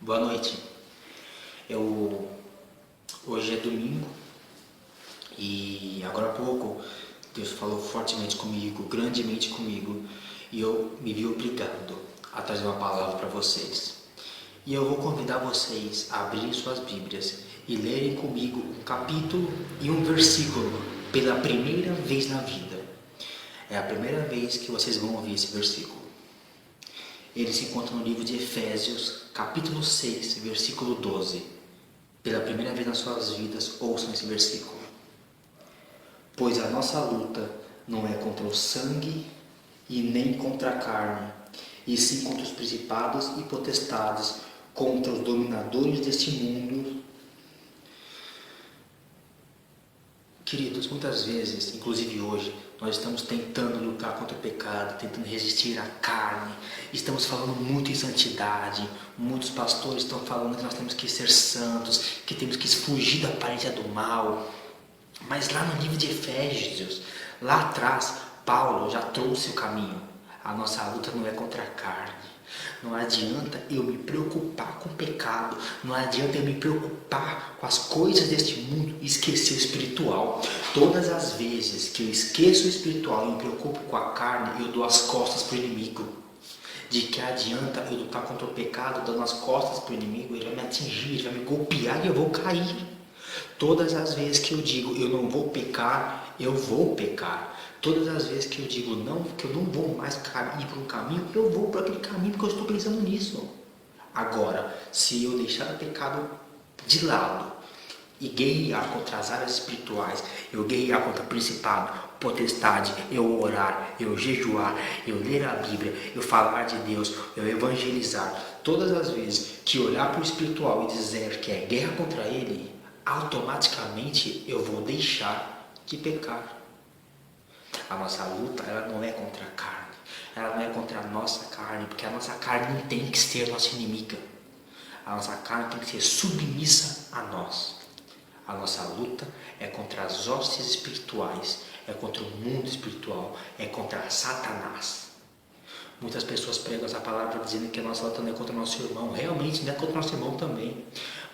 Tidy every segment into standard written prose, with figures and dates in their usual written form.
Boa noite. Hoje é domingo e agora há pouco Deus falou fortemente comigo, grandemente comigo, e eu me vi obrigado a trazer uma palavra para vocês. E eu vou convidar vocês a abrirem suas Bíblias e lerem comigo um capítulo e um versículo pela primeira vez na vida. É a primeira vez que vocês vão ouvir esse versículo. Ele se encontra no livro de Efésios, capítulo 6, versículo 12. Pela primeira vez nas suas vidas, ouçam esse versículo. Pois a nossa luta não é contra o sangue e nem contra a carne, e sim contra os principados e potestades, contra os dominadores deste mundo. Queridos, muitas vezes, inclusive hoje, nós estamos tentando lutar contra o pecado, tentando resistir à carne, estamos falando muito em santidade, muitos pastores estão falando que nós temos que ser santos, que temos que fugir da aparência do mal. Mas lá no livro de Efésios, lá atrás, Paulo já trouxe o caminho. A nossa luta não é contra a carne. Não adianta eu me preocupar com o pecado. Não adianta eu me preocupar com as coisas deste mundo e esquecer o espiritual. Todas as vezes que eu esqueço o espiritual e me preocupo com a carne, eu dou as costas para o inimigo. De que adianta eu lutar contra o pecado dando as costas para o inimigo? Ele vai me atingir, ele vai me golpear e eu vou cair. Todas as vezes que eu digo eu não vou pecar, eu vou pecar. Todas as vezes que eu digo não, que eu não vou mais ir por um caminho, eu vou por aquele caminho porque eu estou pensando nisso. Agora, se eu deixar o pecado de lado e guerrear contra as áreas espirituais, eu guerrear contra o principado, potestade, eu orar, eu jejuar, eu ler a Bíblia, eu falar de Deus, eu evangelizar, todas as vezes que olhar para o espiritual e dizer que é guerra contra ele, automaticamente eu vou deixar de pecar. A nossa luta, ela não é contra a carne, ela não é contra a nossa carne, porque a nossa carne não tem que ser nossa inimiga. A nossa carne tem que ser submissa a nós. A nossa luta é contra as hostes espirituais, é contra o mundo espiritual, é contra Satanás. Muitas pessoas pregam essa palavra dizendo que a nossa luta não é contra o nosso irmão. Realmente não é contra o nosso irmão também,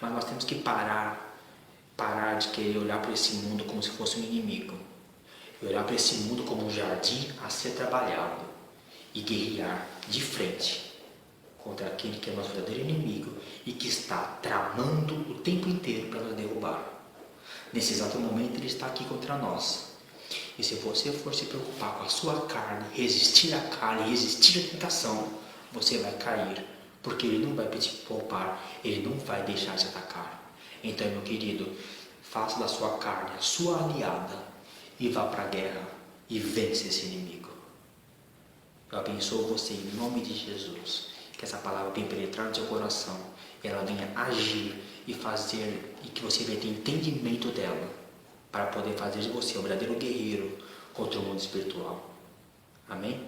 mas nós temos que parar de querer olhar para esse mundo como se fosse um inimigo. E olhar para esse mundo como um jardim a ser trabalhado. E guerrear de frente contra aquele que é nosso verdadeiro inimigo e que está tramando o tempo inteiro para nos derrubar. Nesse exato momento ele está aqui contra nós. E se você for se preocupar com a sua carne, resistir à carne, resistir à tentação, você vai cair. Porque ele não vai te poupar, ele não vai deixar de atacar. Então, meu querido, faça da sua carne a sua aliada e vá para a guerra e vence esse inimigo. Eu abençoo você em nome de Jesus. Que essa palavra venha penetrar no seu coração e ela venha agir e fazer, e que você venha ter entendimento dela para poder fazer de você um verdadeiro guerreiro contra o mundo espiritual. Amém?